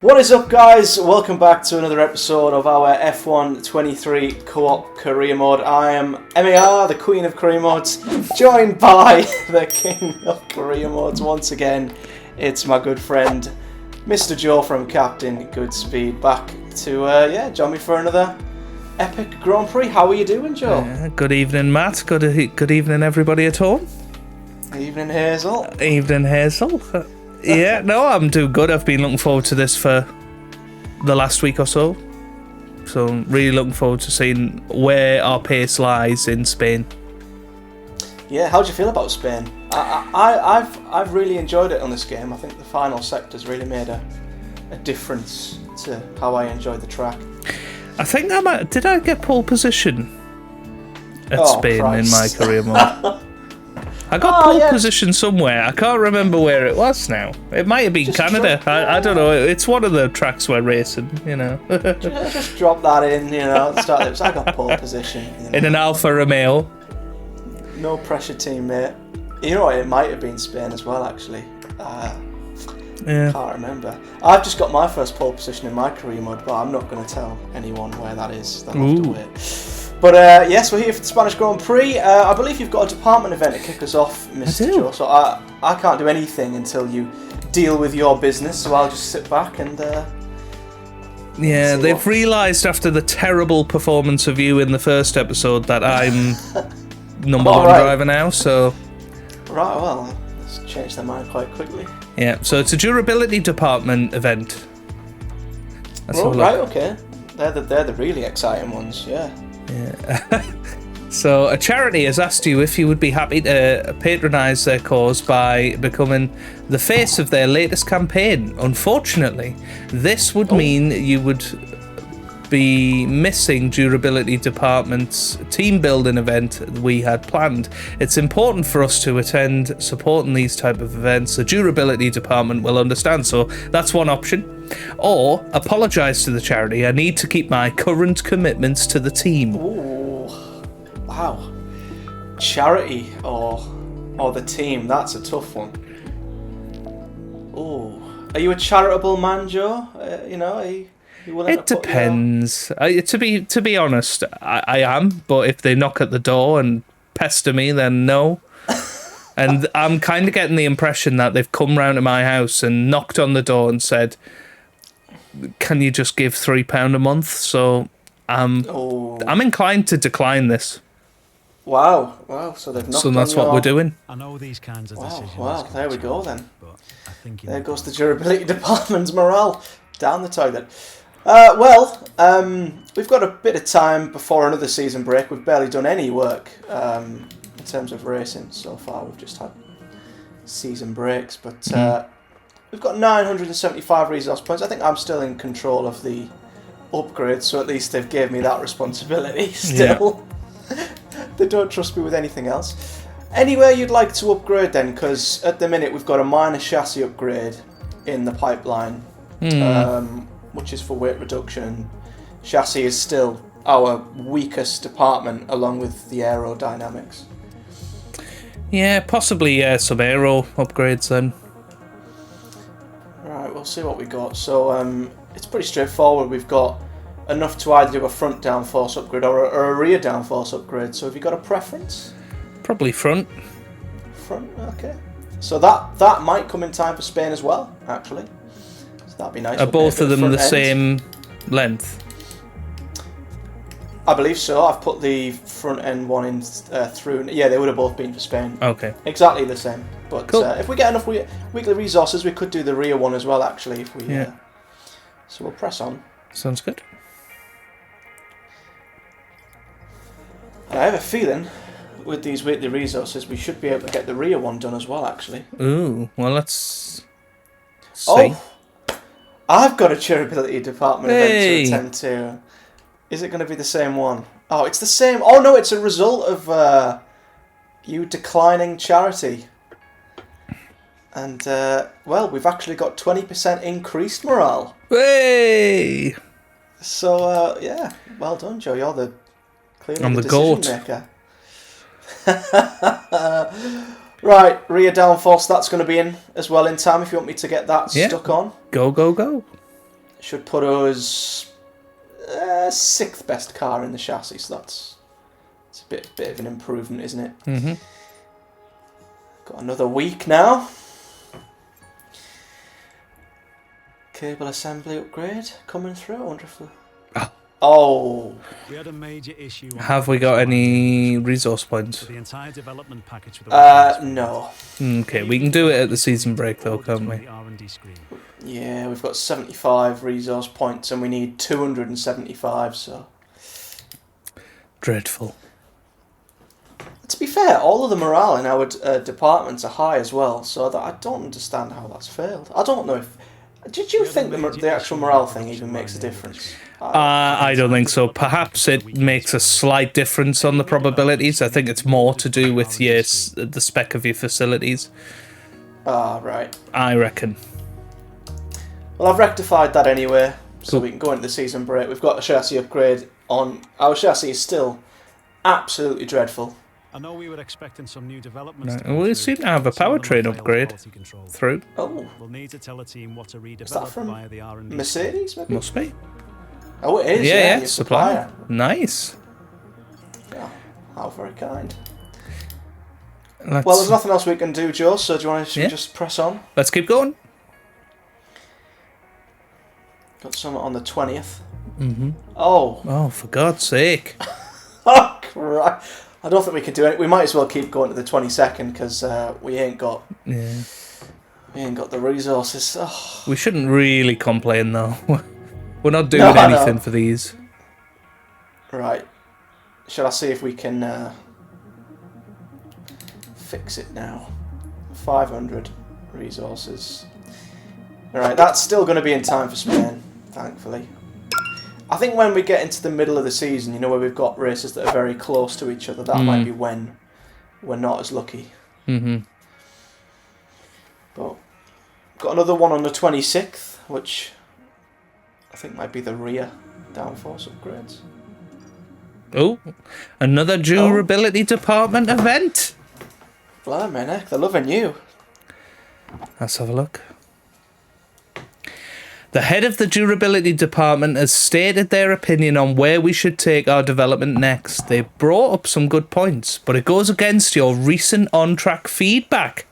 What is up, guys? Welcome back to another episode of our F1 23 Co-op Career Mode. I am MAR, the Queen of Career Modes, joined by the King of Career Modes once again. It's my good friend, Mr. Joe from CaptainGoodspeed, back to join me for another epic Grand Prix. How are you doing, Joe? Good evening, Matt. Good evening, everybody at home. Evening, Hazel. Evening, Hazel. Yeah, no, I'm doing good. I've been looking forward to this for the last week or so. So I'm really looking forward to seeing where our pace lies in Spain. Yeah, how do you feel about Spain? I've really enjoyed it on this game. I think the final sector's really made a difference to how I enjoyed the track. I think did I get pole position at Spain Christ. in my career mode? I got pole position somewhere. I can't remember where it was now. It might have been Canada. I don't know. It's one of the tracks we're racing, you know. Just drop that in, you know. Start. I got pole position. You know. In an Alfa Romeo. No pressure, teammate. You know what? It might have been Spain as well, actually. Yeah. Can't remember. I've just got my first pole position in my career mode, but I'm not going to tell anyone where that is. They'll have to wait. But yes, we're here for the Spanish Grand Prix. I believe you've got a department event to kick us off, Mr. Joe. So I can't do anything until you deal with your business. So I'll just sit back and. Yeah, they've realised after the terrible performance of you in the first episode that I'm number one driver now. So. Right. Well, let's change their mind quite quickly. Yeah. So it's a durability department event. Okay. They're the really exciting ones. Yeah. Yeah. So a charity has asked you if you would be happy to patronise their cause by becoming the face of their latest campaign. Unfortunately, this would mean you would be missing Durability Department's team building event we had planned. It's important for us to attend supporting these type of events. The Durability Department will understand, so that's one option. Or apologise to the charity. I need to keep my current commitments to the team. Ooh, wow. Charity or the team, that's a tough one. Ooh. Are you a charitable man, Joe? It depends. To be honest, I am. But if they knock at the door and pester me, then no. And I'm kind of getting the impression that they've come round to my house and knocked on the door and said, "Can you just give £3 a month?" So I'm inclined to decline this. Wow. So they've knocked. So that's what we're doing. I know these kinds of decisions. Wow. There we go then. But I think there goes the Durability Department's morale down the toilet. We've got a bit of time before another season break. We've barely done any work in terms of racing so far. We've just had season breaks, but we've got 975 resource points. I think I'm still in control of the upgrades, so at least they've gave me that responsibility still. Yeah. They don't trust me with anything else. Anywhere you'd like to upgrade then, because at the minute we've got a minor chassis upgrade in the pipeline. Which is for weight reduction. Chassis is still our weakest department, along with the aerodynamics. Yeah, possibly some aero upgrades then. Right, we'll see what we got. So it's pretty straightforward. We've got enough to either do a front downforce upgrade or a rear downforce upgrade. So have you got a preference? Probably front. Front, okay. So that might come in time for Spain as well, actually. That'd be nice. Are both of them the same length? I believe so. I've put the front end one in through. Yeah, they would have both been for Spain. Okay. Exactly the same. But cool. If we get enough weekly resources, we could do the rear one as well, actually. If we. So we'll press on. Sounds good. And I have a feeling, with these weekly resources, we should be able to get the rear one done as well, actually. Ooh, well, let's see. Oh! I've got a Durability Department event to attend to. Is it going to be the same one? Oh, it's the same. Oh, no, it's a result of you declining charity. And, we've actually got 20% increased morale. Hey! So, well done, Joe. You're clearly the GOAT. decision maker. Right, rear downforce, that's going to be in as well in time if you want me to get that stuck on. Go. should put us 6th best car in the chassis. So it's a bit of an improvement, isn't it? Mm-hmm. Got another week now. Cable assembly upgrade coming through. I wonder if Oh. We had a major issue. Have we got any resource points? The entire development package no. Okay, we can do it at the season break though, can't we? Yeah, we've got 75 resource points and we need 275, so... Dreadful. To be fair, all of the morale in our departments are high as well, so that I don't understand how that's failed. I don't know if... Did you think the actual morale thing even makes a difference? I don't think so. Perhaps it makes a slight difference on the probabilities. I think it's more to do with the spec of your facilities. Right. I reckon. Well, I've rectified that anyway, so we can go into the season break. We've got a chassis upgrade on. Our chassis is still absolutely dreadful. I know we were expecting some new developments. Right. We seem to have a powertrain upgrade through. Oh. We'll need to tell a team what to redevelop Is that from via the R&D. Mercedes, maybe? Must be. Oh, it is. Yeah, your supplier. Nice. Yeah, how very kind. Let's, Well, there's nothing else we can do, Joe, so do you want to just press on? Let's keep going. Got some on the 20th. Mm-hmm. Oh. Oh, for God's sake. Oh, crap. I don't think we can do it. We might as well keep going to the 22nd because we ain't got the resources. Oh. We shouldn't really complain though. We're not doing anything for these. Right. Shall I see if we can fix it now? 500 resources. Alright, that's still going to be in time for Spain, thankfully. I think when we get into the middle of the season, you know, where we've got races that are very close to each other, that might be when we're not as lucky. Mm-hmm. But got another one on the 26th, which I think might be the rear downforce upgrades. Oh, another durability department event. Blimey, Nick, they're loving you. Let's have a look. The head of the durability department has stated their opinion on where we should take our development next. They brought up some good points, but it goes against your recent on-track feedback.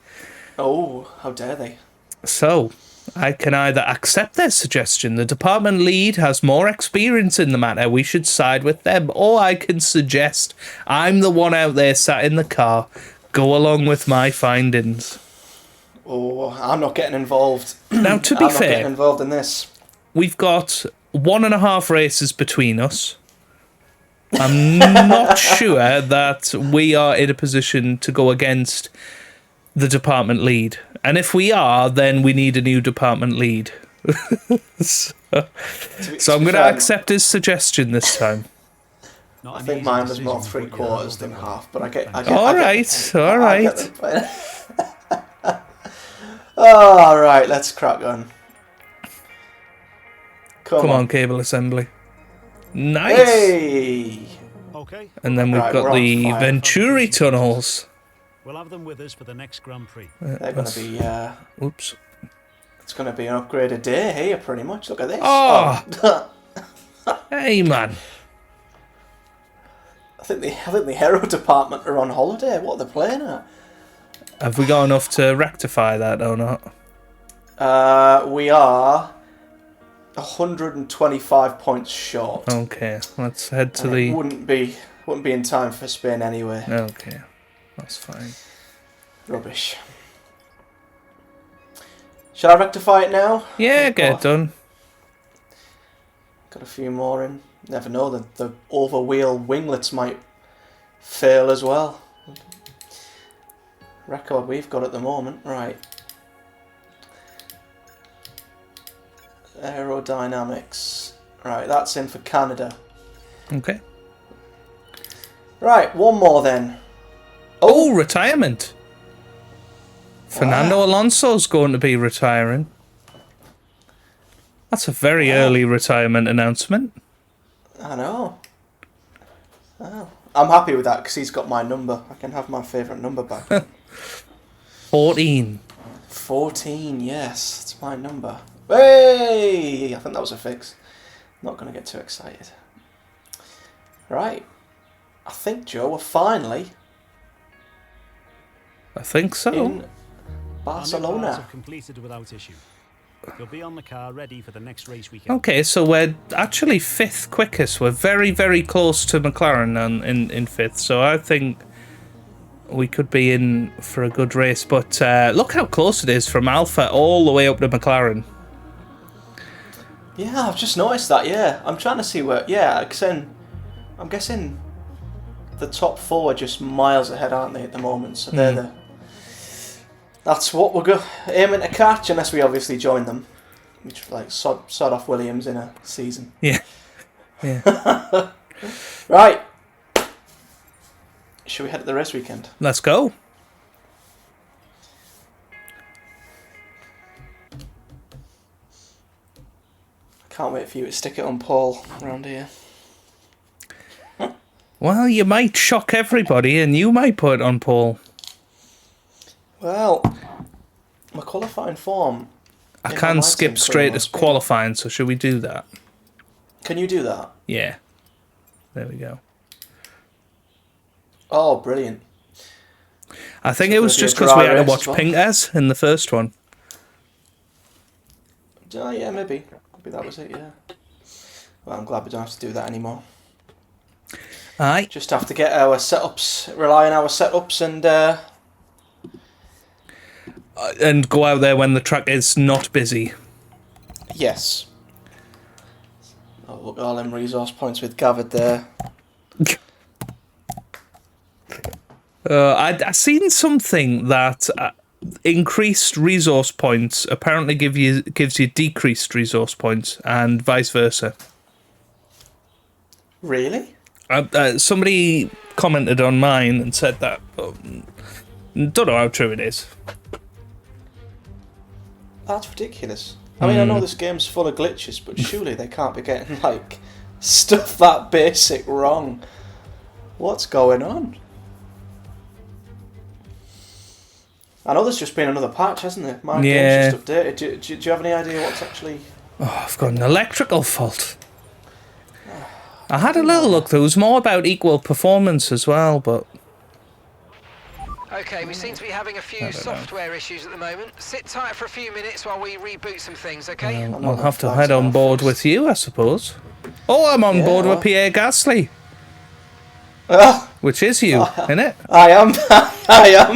Oh, how dare they? So, I can either accept their suggestion, the department lead has more experience in the matter, we should side with them, or I can suggest I'm the one out there sat in the car, go along with my findings. Oh, I'm not getting involved. Now, to be I'm not fair, getting involved in this. We've got 1.5 races between us. I'm not sure that we are in a position to go against the department lead. And if we are, then we need a new department lead. So I'm going to accept his suggestion this time. I think mine was more 3/4 than half, but I get. All right. All right, let's crack on. Come on, cable assembly. Nice. Hey. Okay. And then we've got the Venturi tunnels. We'll have them with us for the next Grand Prix. They're going to be. Oops. It's going to be an upgraded day here, pretty much. Look at this. Oh. Hey, man. I think the hero department are on holiday. What are they playing at? Have we got enough to rectify that or not? We are 125 points short. Okay, let's head to It wouldn't be in time for Spain anyway. Okay, that's fine. Rubbish. Shall I rectify it now? Yeah, get it done. Got a few more in. Never know, the overwheel winglets might fail as well. Record we've got at the moment. Right. Aerodynamics. Right, that's in for Canada. Okay. Right, one more then. Oh, retirement. Fernando Alonso's going to be retiring. That's a very early retirement announcement. I know. Oh. I'm happy with that because he's got my number. I can have my favourite number back. 14. 14, yes. It's my number. Hey! I think that was a fix. Not going to get too excited. Right. I think, Joe, we're finally I think so. in Our new cars Barcelona. have completed without issue. They'll be on the car ready for the next race weekend. Okay, so we're actually 5th quickest. We're very, very close to McLaren in 5th, so I think we could be in for a good race. But look how close it is from Alpha all the way up to McLaren. Yeah, I've just noticed that, yeah. I'm trying to see where... Yeah, I'm guessing the top 4 are just miles ahead, aren't they, at the moment? So they're the... That's what we're aiming to catch, unless we obviously join them. Which, like, sod off Williams in a season. Yeah. Yeah. Right. Should we head to the race weekend? Let's go. Can't wait for you to stick it on Paul around here. Well, you might shock everybody, and you might put it on Paul. Well, my qualifying form... I in can my skip team straight currently as has been- qualifying, so should we do that? Can you do that? Yeah. There we go. Oh, brilliant. I think So it was it'll be a just because we dry had to race watch as well? Pinkers in the first one. Oh, yeah, maybe. Maybe that was it, yeah. Well, I'm glad we don't have to do that anymore. Aye. Just have to get our setups, rely on our setups And go out there when the track is not busy. yes. Oh, look at all them resource points we've gathered there. I seen something that increased resource points apparently gives you decreased resource points, and vice versa. Really? Somebody commented on mine and said that. Don't know how true it is. That's ridiculous. I mean, I know this game's full of glitches, but surely they can't be getting, like, stuff that basic wrong. What's going on? I know there's just been another patch, hasn't there? My Yeah. game's just updated. Do you have any idea what's actually... Oh, I've got an electrical fault. I had a little look. There was more about equal performance as well, but Okay, we seem to be having a few software issues at the moment. Sit tight for a few minutes while we reboot some things, okay? we'll have to head on board with you, I suppose. Oh, I'm on board with Pierre Gasly, Oh, which is you, isn't it? I am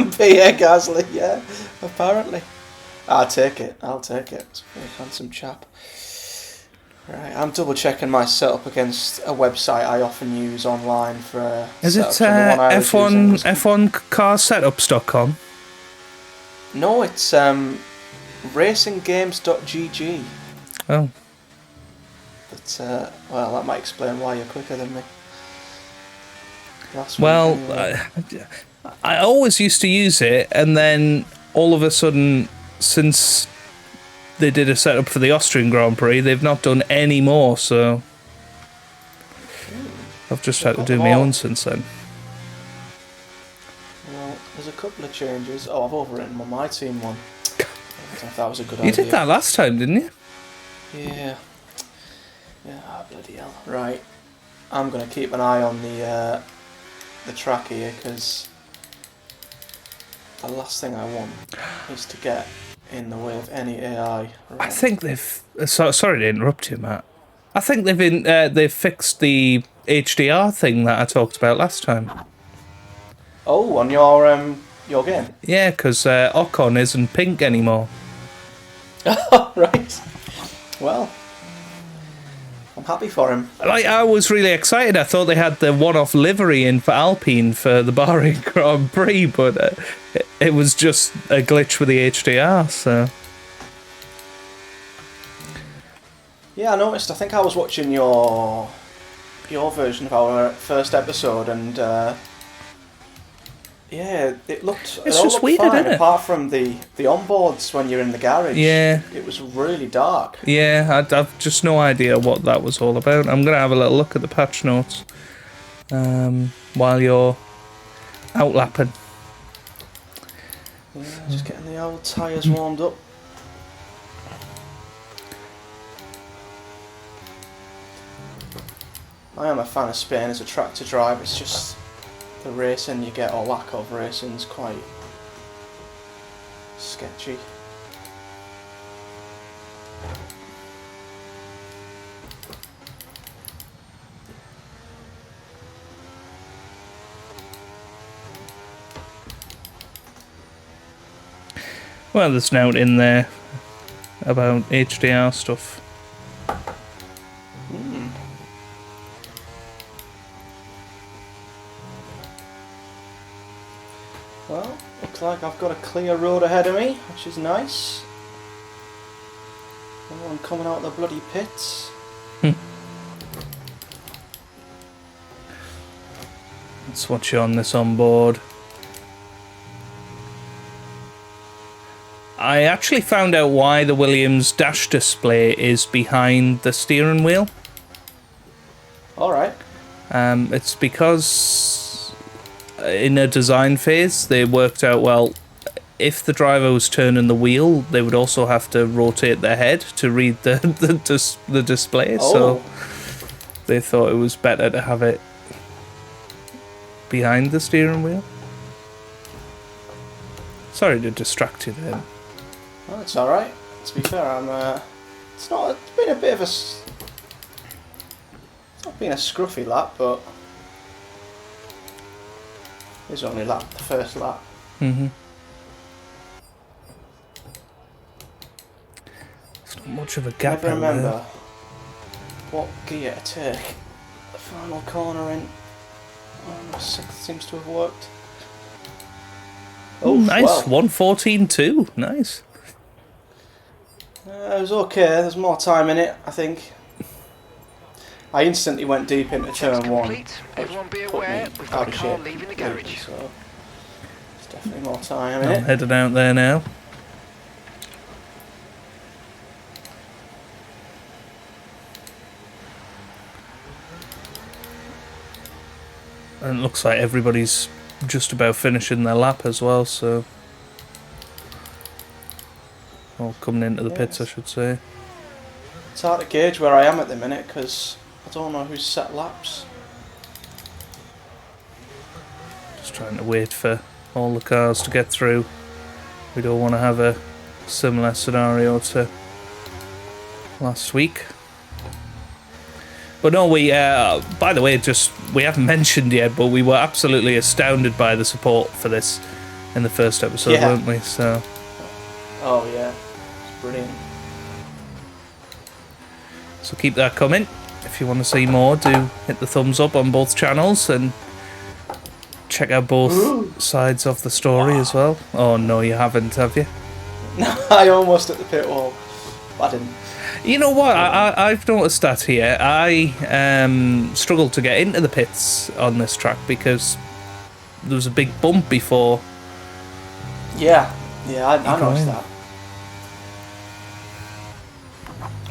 Pierre Gasly, yeah, apparently. I'll take it. It's a very handsome chap. Right, I'm double checking my setup against a website I often use online for. Is it setups, and the one I was using was- F1carsetups.com? No, it's racinggames.gg. Oh, But well, that might explain why you're quicker than me. Last week, well, anyway. I always used to use it, and then all of a sudden, since they did a setup for the Austrian Grand Prix, they've not done any more, so I've just had to do my own since then. Well, there's a couple of changes. Oh, I've overwritten my MyTeam one. I don't know if that was a good You idea. did that last time, didn't you? Yeah. Yeah, bloody hell. Right. I'm going to keep an eye on the track here, because the last thing I want is to get in the way of any AI. I think they've... sorry to interrupt you, Matt. I think they've fixed the HDR thing that I talked about last time. Oh, on your game? Yeah, because Ocon isn't pink anymore. Right. Well, I'm happy for him. Like, I was really excited. I thought they had the one-off livery in for Alpine for the Bahrain Grand Prix, but it was just a glitch with the HDR, so... Yeah, I noticed. I think I was watching your version of our first episode, and yeah, it looked. It's it all just looked weird, fine, isn't it? apart from the onboards when you're in the garage. Yeah. It was really dark. Yeah, I've just no idea what that was all about. I'm going to have a little look at the patch notes while you're out lapping. Yeah, just getting the old tyres warmed up. I am a fan of Spain as a track to drive. It's just the racing you get, or lack of racing, is quite sketchy. Well, there's a note in there about HDR stuff. Well, looks like I've got a clear road ahead of me, which is nice. No one coming out of the bloody pits. Let's watch you on this onboard. I actually found out why the Williams dash display is behind the steering wheel. Alright. It's because in a design phase they worked out, well, if the driver was turning the wheel, they would also have to rotate their head to read the display. Oh. So they thought it was better to have it behind the steering wheel. Sorry to distract you there. Well, it's alright. To be fair, it's been a bit of it's not been a scruffy lap, but it's only the first lap. Mm-hmm. It's not much of a gap. Never remember what gear to take. The final corner in. Oh, sixth seems to have worked. Oh, nice. well. 1:14.2. Nice. It was okay. There's more time in it, I think. I instantly went deep into turn one. Complete. Everyone be Put aware, me we've out got a of car shape leaving the completely, garage. so there's definitely more time in I'm it. headed out there now. And it looks like everybody's just about finishing their lap as well, so... Or coming into the pits, I should say. It's hard to gauge where I am at the minute because I don't know who's set laps. Just trying to wait for all the cars to get through. We don't want to have a similar scenario to last week. But no, we, by the way, we haven't mentioned yet, but we were absolutely astounded by the support for this in the first episode, Yeah. weren't we? So, Oh yeah, it's brilliant. so keep that coming. If you want to see more, do hit the thumbs up on both channels and check out both sides of the story as well. Oh no, you haven't, have you? I almost at the pit wall. I didn't. You know what? I've noticed that here. I struggled to get into the pits on this track because there was a big bump before. Yeah, I go noticed in. that.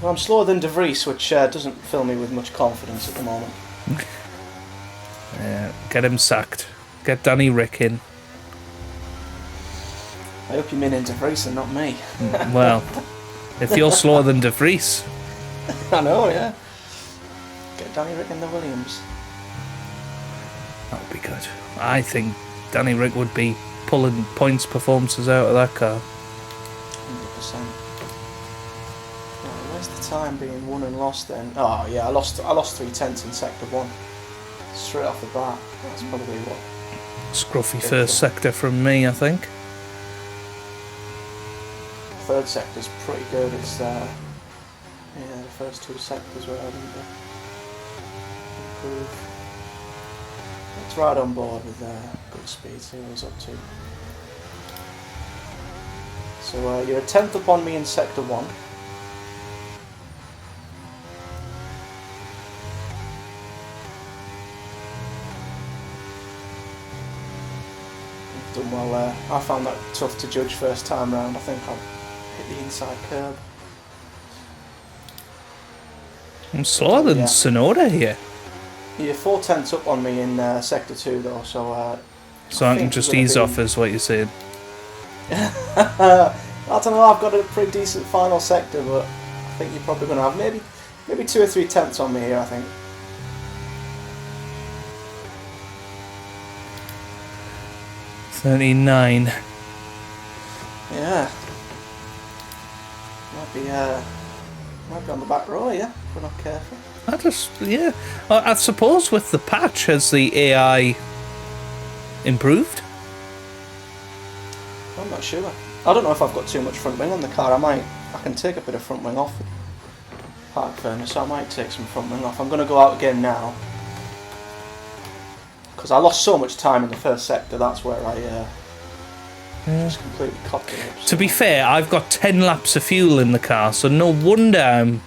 Well, I'm slower than De Vries, which doesn't fill me with much confidence at the moment. Yeah, get him sacked. Get Danny Rick in. I hope you mean in De Vries and not me. Well, if you're slower than De Vries, I know, yeah. Get Danny Rick in the Williams. that would be good. I think Danny Rick would be pulling points performances out of that car. 100%. Right, where's the time being won and lost then? Oh yeah, I lost 3/10 in sector 1. Straight off the bat. That's probably what. Scruffy first sector from me, I think. Third sector's pretty good. It's the first two sectors where I need to improve. It's right on board with good speed, see what he's up to. So you're a 10th up on me in sector 1. You've done well there. I found that tough to judge first time round. I think I'll hit the inside curb. I'm slower than Yeah. Sonoda here. You're 4/10 up on me in sector 2 though, so So I can think just we're gonna ease be- off, is what you're saying. I don't know, I've got a pretty decent final sector, but I think you're probably going to have maybe 2 or 3 tenths on me here, I think. 39. Yeah. Might be on the back row, yeah, if we're not careful. I suppose with the patch, has the AI improved? I'm not sure. I don't know if I've got too much front wing on the car. I can take a bit of front wing off with park furnace, so I might take some front wing off. I'm going to go out again now. Because I lost so much time in the first sector, that's where I just completely cocked it up. To be fair, I've got 10 laps of fuel in the car, so no wonder I'm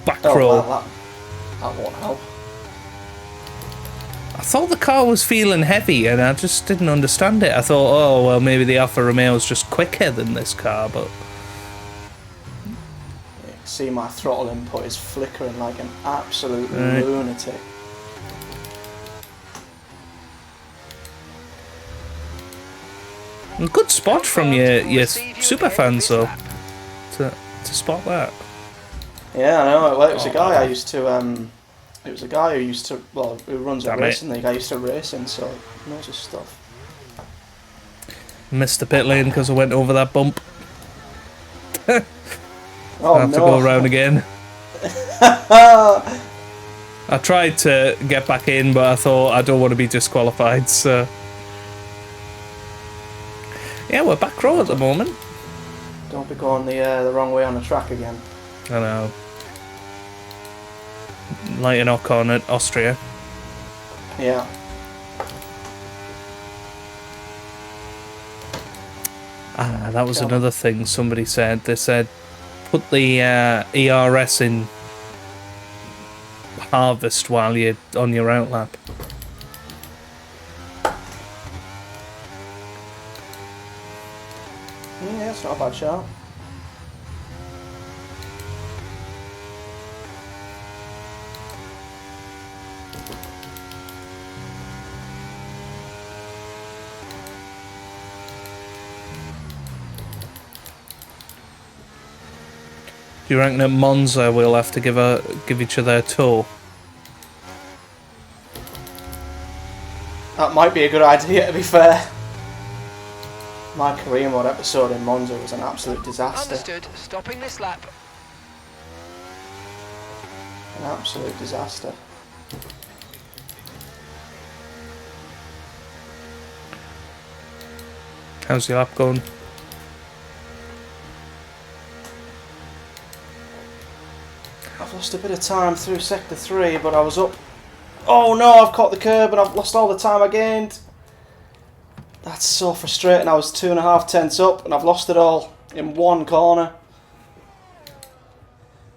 back row. Well, that won't help. I thought the car was feeling heavy, and I just didn't understand it. I thought, oh, well, maybe the Alfa Romeo's just quicker than this car, but... You can see my throttle input is flickering like an absolute lunatic. Good spot from your super fans, though, to spot that. Yeah, I know. Well, it was a guy I used to... It was a guy who used to... Well, who runs a racing league. I used to race in, so he knows his stuff. Missed the pit lane because I went over that bump. Oh, I have to go around again. I tried to get back in, but I thought I don't want to be disqualified, so... Yeah, we're back row at the moment. Don't be going the wrong way on the track again. I know. Like an Ocon at Austria. Yeah. That was another thing somebody said. They said, put the ERS in harvest while you're on your outlap. Yeah, it's not a bad shout. Do you reckon at Monza we'll have to give each other a tour? That might be a good idea, to be fair. My career mode episode in Monza was an absolute disaster. Understood. Stopping this lap. An absolute disaster. How's your lap going? I've lost a bit of time through sector 3, but I was up. Oh no, I've caught the curb and I've lost all the time I gained. That's so frustrating. I was 2.5 tenths up and I've lost it all in one corner.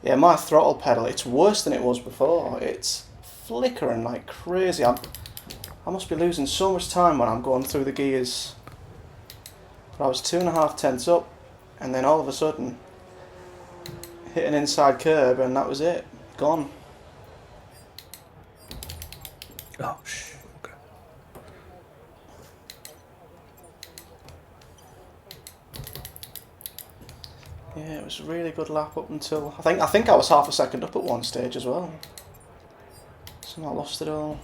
Yeah, my throttle pedal, it's worse than it was before. It's flickering like crazy. I must be losing so much time when I'm going through the gears. But I was 2.5 tenths up and then all of a sudden hit an inside curb and that was it. Gone. Oh, shh. Okay. Yeah, it was a really good lap up until... I think I was half a second up at one stage as well. So I lost it all.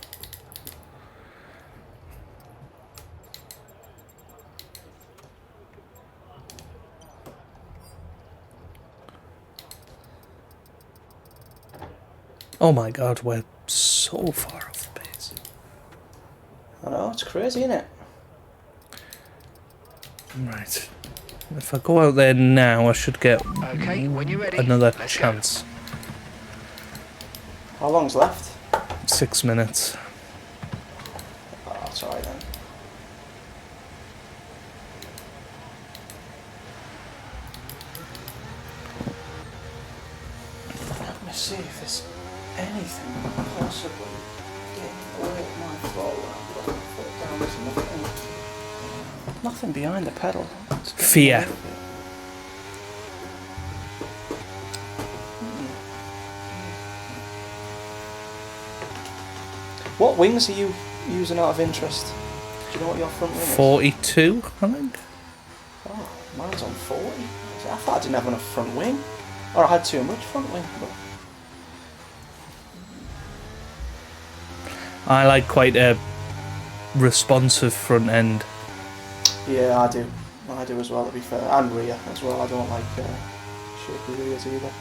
Oh my god, we're so far off the pace. I know, it's crazy, isn't it? Right. If I go out there now, I should get Okay, when you're ready, another let's chance. How long's left? 6 minutes. Oh, that's alright then. Let me see if there's anything possibly getting away with my throttle. I'm putting my foot down. There's nothing behind the pedal. It's getting Fear. away with it. What wings are you using out of interest? Do you know what your front wing is? 42, I think. Oh, mine's on 40. I thought I didn't have enough front wing. Or I had too much front wing. But... I like quite a responsive front end. Yeah, I do. I do as well, to be fair. And rear as well. I don't like shaky rears either.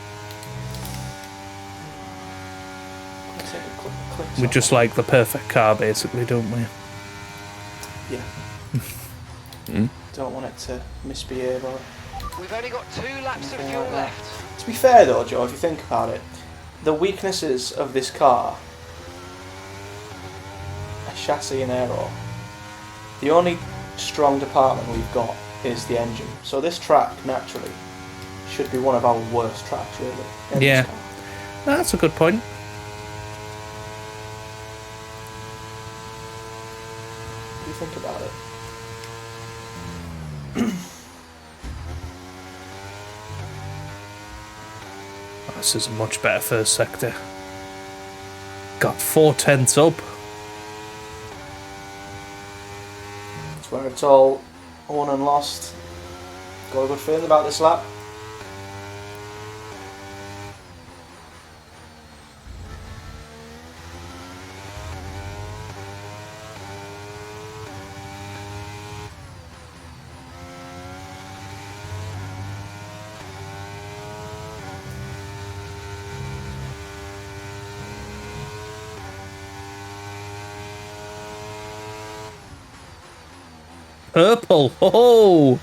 We just like the perfect car, basically, don't we? Yeah. Don't want it to misbehave or... We've only got 2 laps of fuel left. To be fair though, Joe, if you think about it, the weaknesses of this car are chassis and aero. The only strong department we've got is the engine. So this track, naturally, should be one of our worst tracks, really. in Yeah. this car. That's a good point. If you think about it. This is a much better first sector. Got 4/10 up. It's where it's all won and lost. Got a good feeling about this lap. Purple. Oh,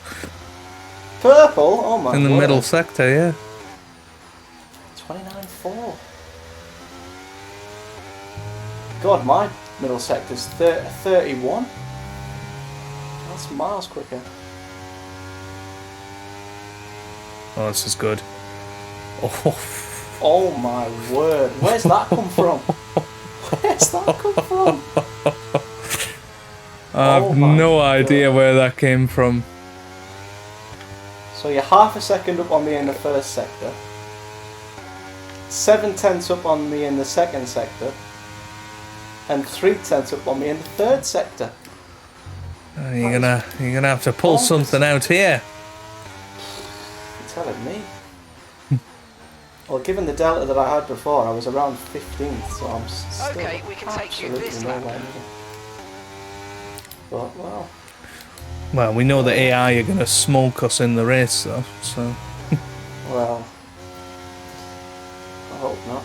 Purple? Oh my in the word. middle sector, yeah. 29.4. God, my middle sector's 31. That's miles quicker. Oh, this is good. Oh, Oh my word. Where's that come from? Where's that come from? I have Oh my no God. idea where that came from. So you're half a second up on me in the first sector. 7/10 up on me in the second sector. And 3/10 up on me in the third sector. You're gonna have to pull bonkers. something out here. You're telling me. Well, given the delta that I had before, I was around 15th, so I'm still Okay, we can take you absolutely this lap. nowhere near. But, well, Well, we know the AI are gonna smoke us in the race, though. So well, I hope not.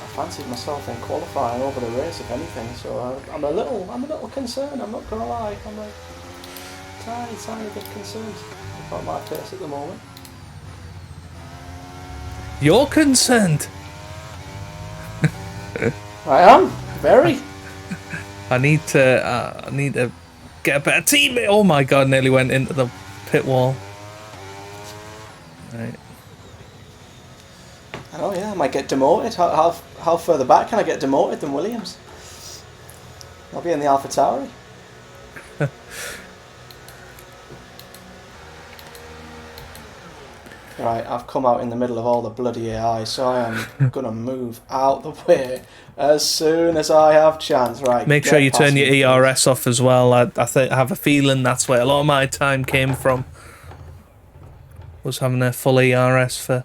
I fancied myself in qualifying over the race, if anything, so I'm a little concerned, I'm not gonna lie. I'm like tiny bit concerned about my pace at the moment. you're concerned. I am, very. I need to get a better teammate. Oh my god! Nearly went into the pit wall. Right. I know, yeah, I might get demoted. How further back can I get demoted than Williams? I'll be in the AlphaTauri. Right, I've come out in the middle of all the bloody AI, so I am gonna move out the way as soon as I have chance. Right. Make get sure you past turn me, your please. ERS off as well. I have a feeling that's where a lot of my time came from. Was having a full ERS for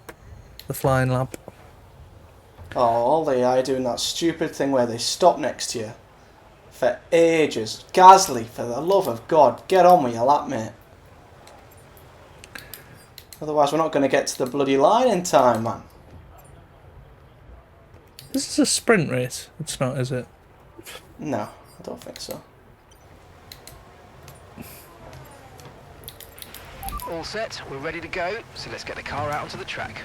the flying lap. Oh, all the AI doing that stupid thing where they stop next to you for ages. Gasly, for the love of God, get on with your lap, mate. Otherwise, we're not going to get to the bloody line in time, man. This is a sprint race. It's not, is it? No, I don't think so. All set, we're ready to go, so let's get the car out onto the track.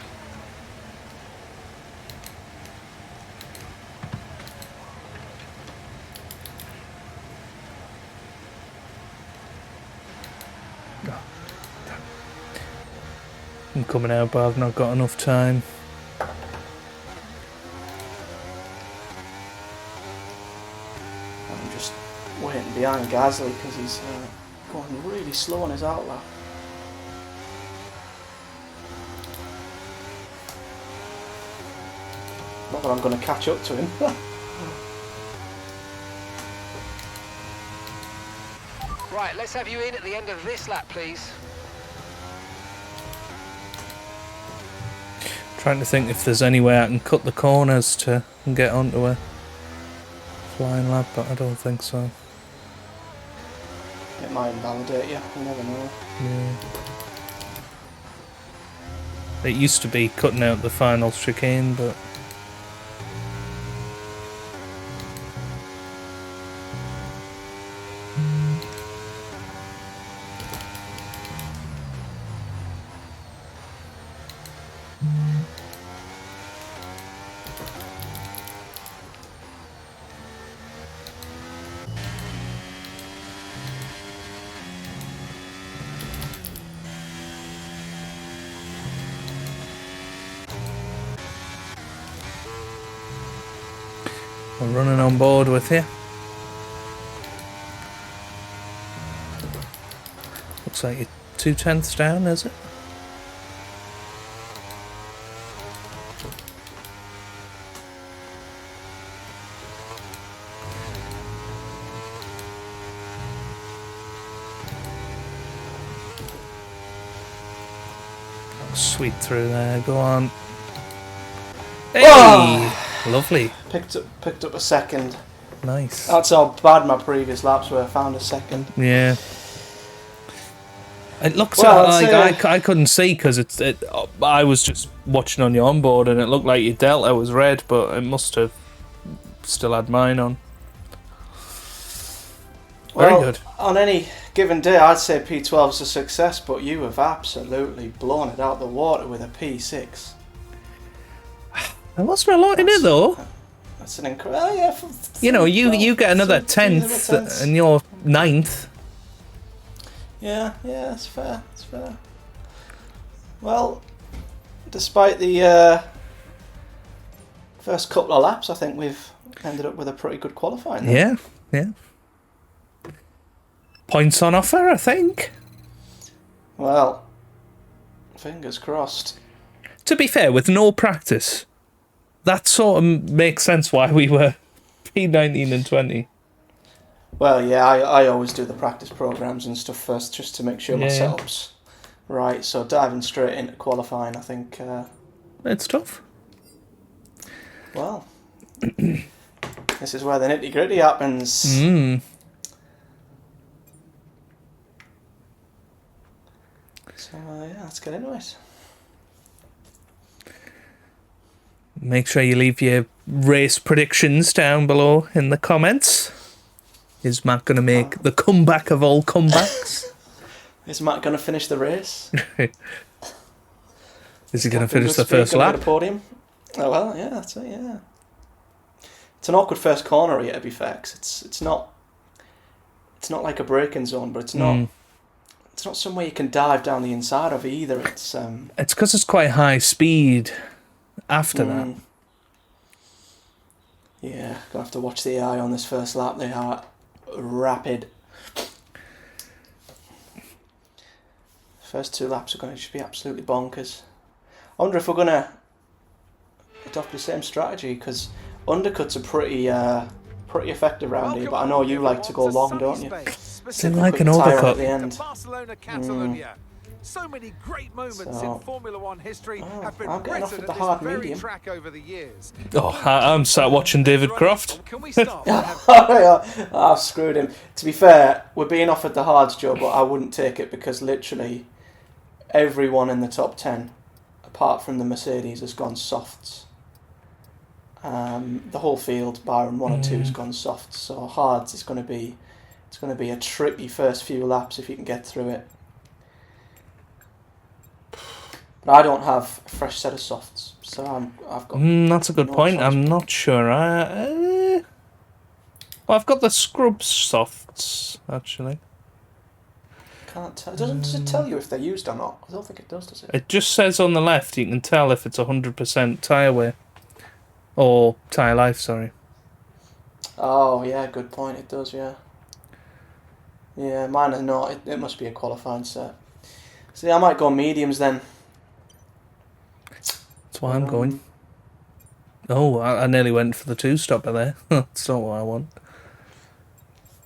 I'm coming out, but I've not got enough time. I'm just waiting behind Gasly because he's going really slow on his outlap. Not that I'm going to catch up to him. Right, let's have you in at the end of this lap, please. Trying to think if there's any way I can cut the corners to get onto a flying lap, but I don't think so. It might invalidate you. You never know. Yeah. It used to be cutting out the final chicane, but I'm running on board with you. Looks like you're 2/10 down, is it? Oh, sweet through there, go on. Hey! Oh! Lovely. Picked up a second. Nice. That's how bad my previous laps were. I found a second. Yeah. It looks Well, like I couldn't see because I was just watching on your onboard and it looked like your delta was red, but it must have still had mine on. Very good. On any given day, I'd say P12 is a success, but you have absolutely blown it out the water with a P6. There wasn't a lot in it though. That's an incredible. Yeah, You know, you get another 10th and you're 9th. Yeah, that's fair. That's fair. Well, despite the first couple of laps, I think we've ended up with a pretty good qualifying. Then. Yeah. Points on offer, I think. Well, fingers crossed. To be fair, with no practice, that sort of makes sense why we were P19 and 20. Well, yeah, I always do the practice programs and stuff first just to make sure my Yeah. setup's right. So diving straight into qualifying, I think. It's tough. Well, this is where the nitty gritty happens. So yeah, let's get into it. Make sure you leave your race predictions down below in the comments. Is Matt going to make the comeback of all comebacks? Is Matt going to finish the race? Is he going to finish the first Gonna lap? get a podium? Oh well, yeah, that's it. Yeah, it's an awkward first corner here, to be fair. 'Cause it's not like a braking zone, but it's not somewhere you can dive down the inside of either. It's because it's quite high speed after that. Yeah, gonna have to watch the AI on this first lap. They are rapid. First two laps are going to just be absolutely bonkers. I wonder if we're going to adopt the same strategy, because undercuts are pretty effective around here, but I know you like to go long, don't you? Seem like an Tyre overcut. at the end. Barcelona, Catalonia. So many great moments in Formula One history have been I'm getting off written at the at hard this very medium. track over the years. Oh, I'm sat watching David Croft. Can we start? I've screwed him. To be fair, we're being offered the hards, Joe, but I wouldn't take it because literally everyone in the top 10, apart from the Mercedes, has gone softs. The whole field, barring one or two, has gone softs. So hards is going to be a tricky first few laps if you can get through it. But I don't have a fresh set of softs, so I've got. That's a good point. I'm not sure. Well, I've got the scrub softs actually. Can't tell. Does it tell you if they're used or not? I don't think it does it? It just says on the left you can tell if it's 100% tyre wear or tyre life. Sorry. Oh yeah, good point. It does, yeah. Yeah, mine is not. It must be a qualifying set. See, I might go mediums then. That's why I'm going. Oh, I nearly went for the two-stopper there. That's not what I want.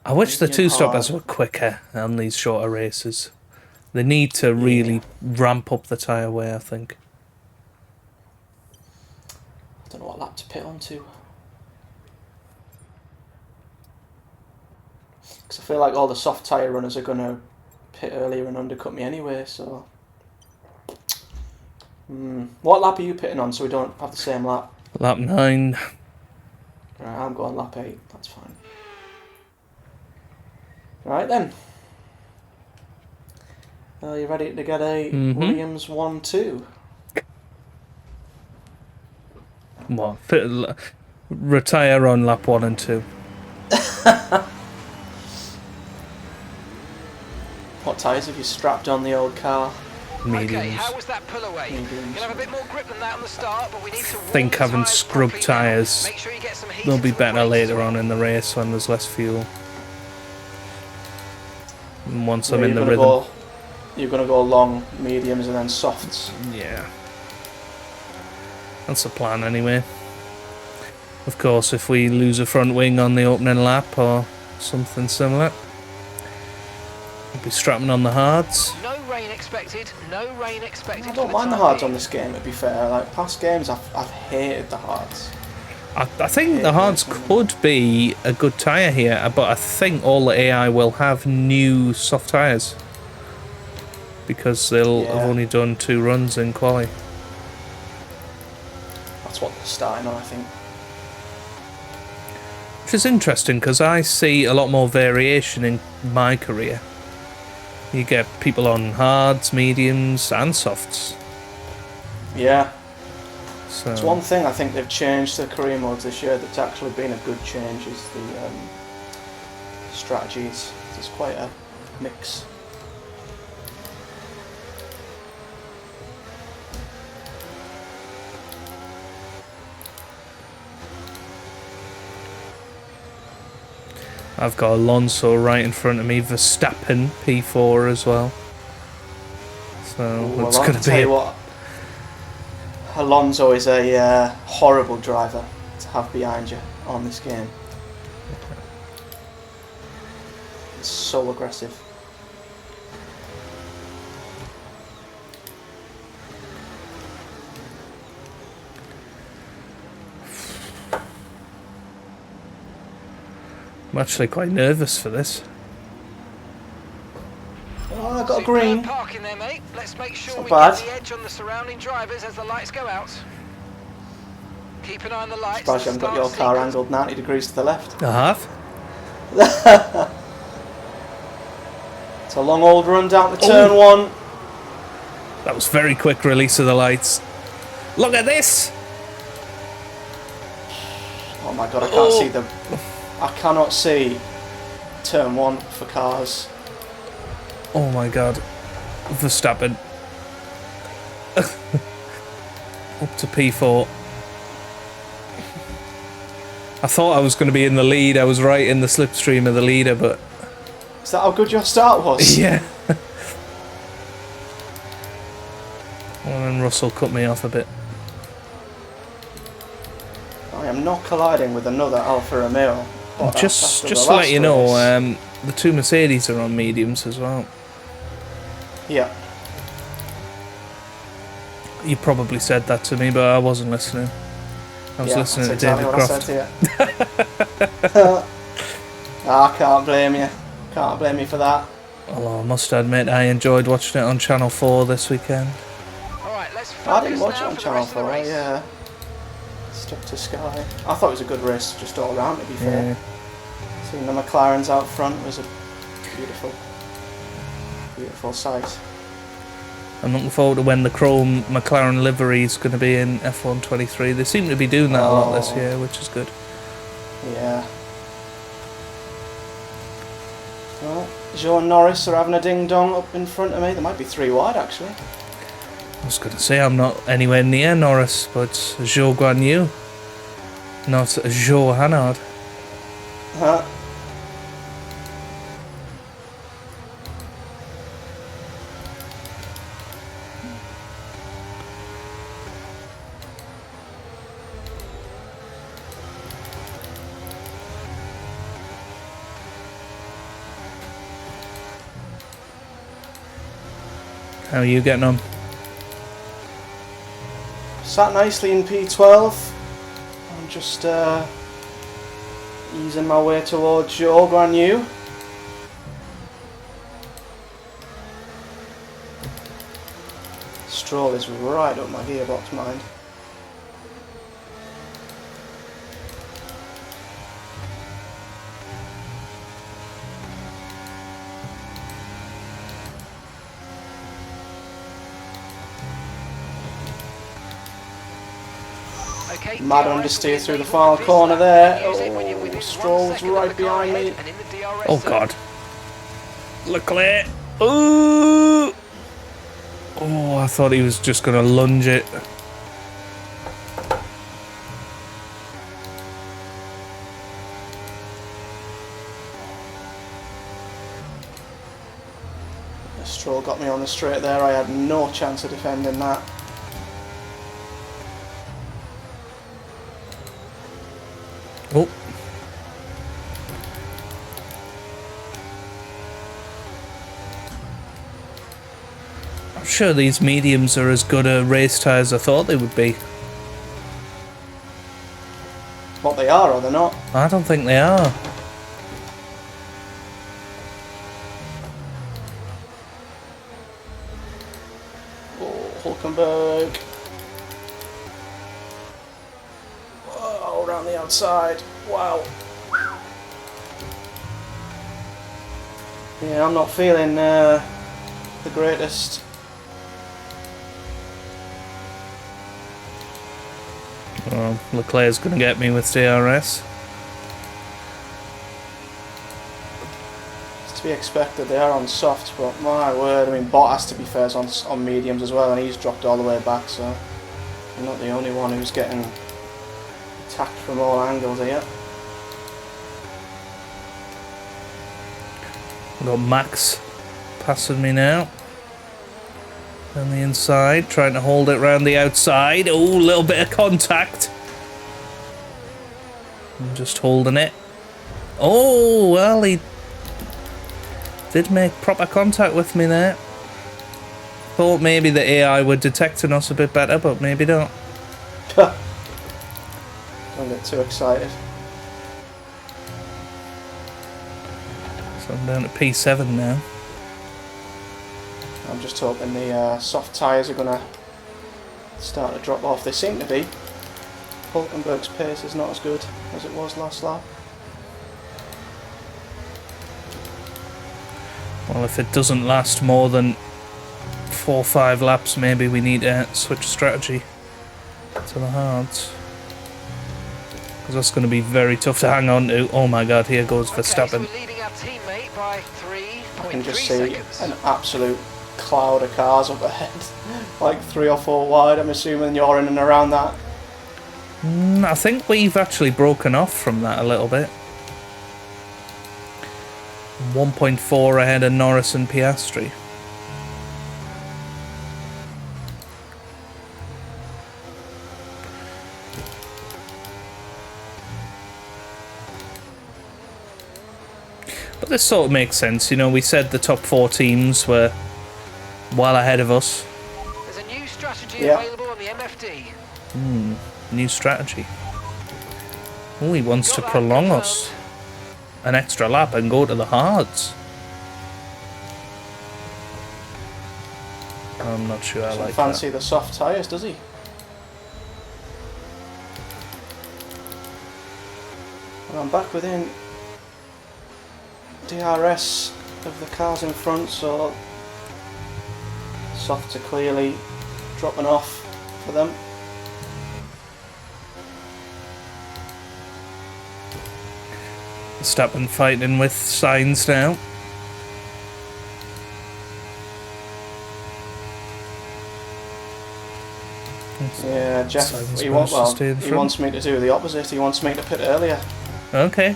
I wish the two-stoppers were quicker on these shorter races. They need to really ramp up the tyre wear, I think. I don't know what lap to pit onto. Because I feel like all the soft tyre runners are going to pit earlier and undercut me anyway, so... What lap are you pitting on so we don't have the same lap? Lap 9. Right, I'm going lap 8, that's fine. Right then. Are you ready to get a Williams 1-2? What? Retire on lap 1 and 2. What tyres have you strapped on the old car? Mediums. Okay, how was that pull away? Mediums. You'll have a bit more grip than that on the start, but we need to warm Think the having tyres scrub properly now. tyres, Make sure you get some heat they'll be into the better brakes as later well. on in the race when there's less fuel. And once I'm Yeah, in the you're rhythm. gonna you're going to go long, mediums and then softs. Yeah. That's the plan anyway. Of course, if we lose a front wing on the opening lap or something similar, we'll be strapping on the hards. No rain expected. No rain expected. I don't mind the hards on this game, to be fair. Like past games, I've hated the hards. I think the hards could be a good tyre here, but I think all the AI will have new soft tyres. Because they'll have only done 2 runs in quali. That's what they're starting on, I think. Which is interesting because I see a lot more variation in my career. You get people on hards, mediums, and softs. Yeah. So It's one thing I think they've changed the career modes this year that's actually been a good change is the strategies. There's quite a mix. I've got Alonso right in front of me, Verstappen P4 as well. So it's going to tell be. you what, Alonso is a horrible driver to have behind you on this game. It's so aggressive. I'm actually quite nervous for this. Oh, I got a green. Parking there, mate. Let's make sure Not we bad. get the edge on the surrounding drivers as the lights go out. Keep an eye on the lights. Surprised you haven't got your car angled 90 degrees to the left. I have. It's a long old run down to turn 1. That was very quick release of the lights. Look at this! Oh my god, I can't see the... I cannot see turn 1 for cars. Oh my god. Verstappen. Up to P4. I thought I was going to be in the lead. I was right in the slipstream of the leader, but... Is that how good your start was? Yeah. Well, then Russell cut me off a bit. I am not colliding with another Alfa Romeo. But Just after to the let you know, last the 2 Mercedes are on mediums as well. yeah. You probably said that to me, but I wasn't listening. I was listening to that's David exactly Croft. what I said to you. I can't blame you. Can't blame you for that. Although I must admit, I enjoyed watching it on Channel 4 this weekend. All right, let's focus I didn't watch it now on for the Channel rest of the 4. race. Yeah. Stuck to Sky. I thought it was a good race just all round, to be fair. Yeah. Seeing the McLarens out front was a beautiful, beautiful sight. I'm looking forward to when the chrome McLaren livery is going to be in F1 23. They seem to be doing that a lot this year, which is good. Yeah. Well, Joe and Norris are having a ding-dong up in front of me. There might be 3 wide, actually. I was going to say I'm not anywhere near Norris, but Zhou Guan Yu, not Zhou Hannard. Huh? How are you getting on? Sat nicely in P12. I'm just easing my way towards Joe Guan Yu. Stroll is right up my gearbox mind. Okay, Mad DRS understeer will through the enable final this corner lap. there. Use it when you're within 1 Stroll's second of right the car behind me. ahead and in the DRS Oh zone. God. Leclerc. Ooh. Oh, I thought he was just going to lunge it. Stroll got me on the straight there. I had no chance of defending that. Oh. I'm sure these mediums are as good a race tyre as I thought they would be. What they are or they're not. I don't think they are. Oh, Hulkenberg. Oh, around the outside. Wow. Yeah, I'm not feeling the greatest. Well, Leclerc's going to get me with DRS. It's to be expected. They are on softs, but my word. I mean, Bottas, to be fair, is on mediums as well, and he's dropped all the way back, so I'm not the only one who's getting attacked from all angles here. We've got Max passing me now. On the inside, trying to hold it round the outside. Oh, a little bit of contact. I'm just holding it. Oh, well, he did make proper contact with me there. Thought maybe the AI were detecting us a bit better, but maybe not. Don't get too excited. So I'm down to P7 now. I'm just hoping the soft tyres are going to start to drop off. They seem to be. Hulkenberg's pace is not as good as it was last lap. Well, if it doesn't last more than 4 or 5 laps, maybe we need to switch strategy to the hards. Because that's going to be very tough to hang on to. Oh my god, here goes Verstappen. So we're leading our teammate by I can 3.3 just see seconds. an absolute cloud of cars up ahead. Like 3 or 4 wide. I'm assuming you're in and around that. I think we've actually broken off from that a little bit. 1.4 ahead of Norris and Piastri. But this sort of makes sense, you know, we said the top 4 teams were well ahead of us. There's a new strategy Yeah. available on the MFD. New strategy. Oh, he wants to prolong us an extra lap and go to the hards. I'm not sure I Doesn't like fancy that. the soft tyres, does he? And I'm back within DRS of the cars in front, so softs are clearly dropping off for them. Verstappen fighting with Sainz now. Yeah, Jeff, Sainz he managed to wants stay in front. wants me to do the opposite. He wants me to pit earlier Okay.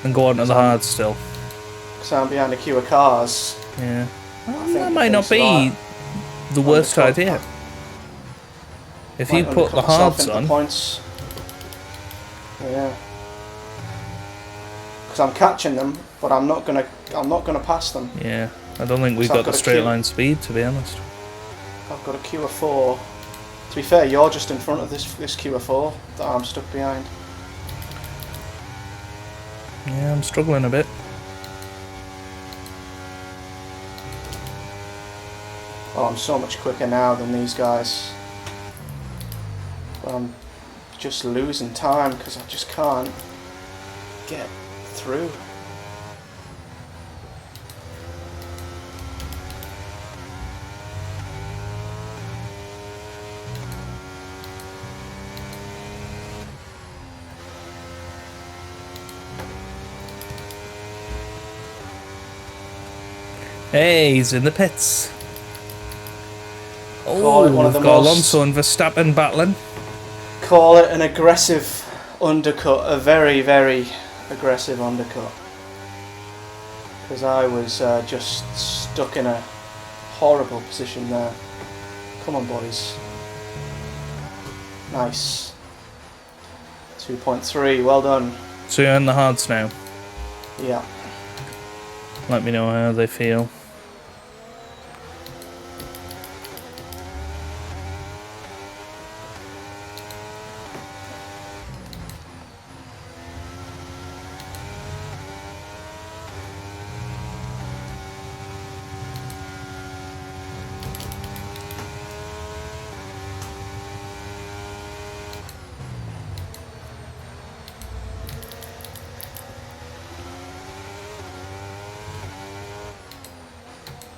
And go on to the hards still. because I'm behind a queue of cars. Yeah. I Well, think that the might not thing's be right. the worst Undercut. idea. If you Might put the undercut myself hards into on, points. Yeah. Because I'm catching them, but I'm not gonna pass them. yeah, I don't think we've So I've got the got a straight queue. line speed, to be honest. I've got a queue of 4. To be fair, you're just in front of this queue of 4 that I'm stuck behind. Yeah, I'm struggling a bit. Oh, I'm so much quicker now than these guys. But I'm just losing time because I just can't get through. Hey, he's in the pits. Call it one of the we've got most- Alonso and Verstappen battling. Call it an aggressive undercut, a very, very aggressive undercut. Because I was just stuck in a horrible position there. Come on, boys. Nice. 2.3, well done. So you're in the hards now. Yeah. Let me know how they feel.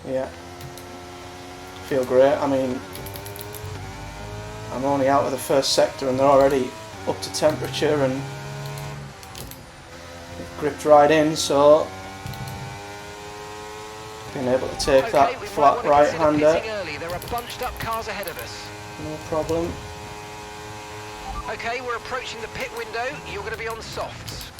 Yeah. Feel great. I mean, I'm only out of the first sector and they're already up to temperature and gripped right in, so being able to take that we might flat wanna right consider hander, pitting early. There are bunched up cars ahead of us. no problem. Okay, we're approaching the pit window. You're going to be on softs.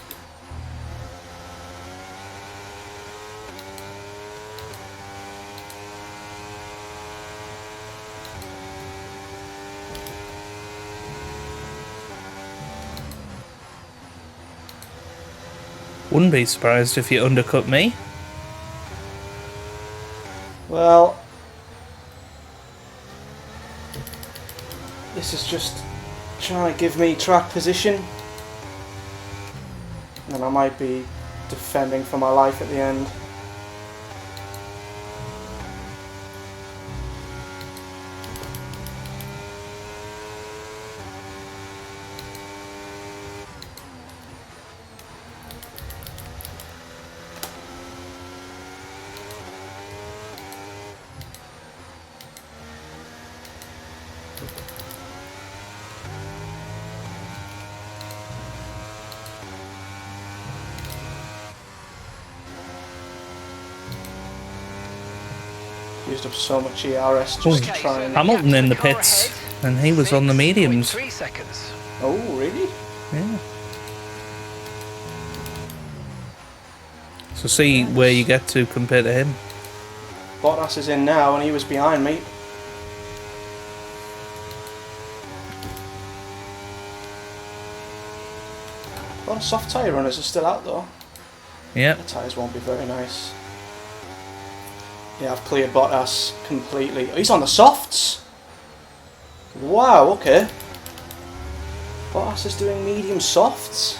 Wouldn't be surprised if you undercut me. Well, this is just trying to give me track position, and I might be defending for my life at the end. Used up so much ERS just to try and... Hamilton in the pits, and he was on the mediums. 3 seconds. Oh, really? Yeah. So see where you get to compared to him. Bottas is in now and he was behind me. A lot of soft tyre runners are still out though. Yeah. The tyres won't be very nice. Yeah, I've cleared Bottas completely. Oh, he's on the softs! Wow, okay. Bottas is doing medium softs.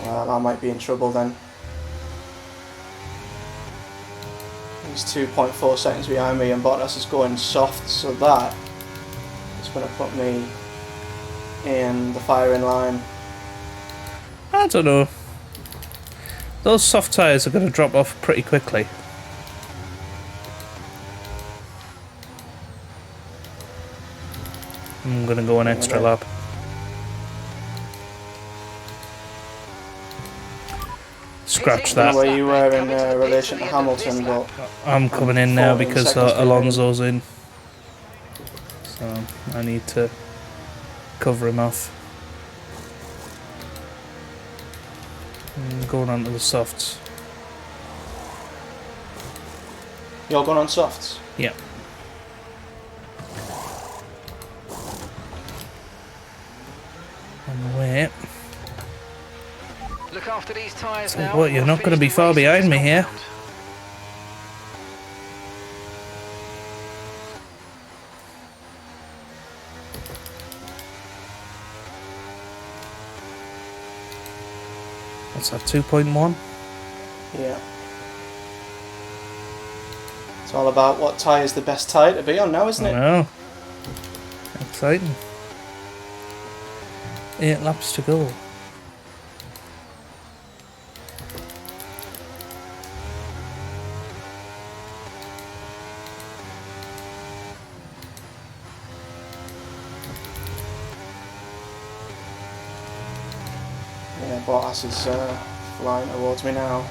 Well, I might be in trouble then. He's 2.4 seconds behind me and Bottas is going soft, so that is going to put me in the firing line. I don't know. Those soft tyres are going to drop off pretty quickly. I'm going to go an extra lap. Scratch I don't know that. where you were in relation to Hamilton, but I'm coming in now 14 because seconds behind. Alonso's in. So I need to cover him off. Going on to the softs. you're going on softs. Yeah. On the way. Look after these tyres So now. what, you're We'll not going to finish be the far race in behind this me here. compound. What's that, 2.1? Yeah. It's all about what tyre is the best tyre to be on now, isn't I it? know. Exciting. 8 laps to go. Yeah, Bottas is flying towards me now.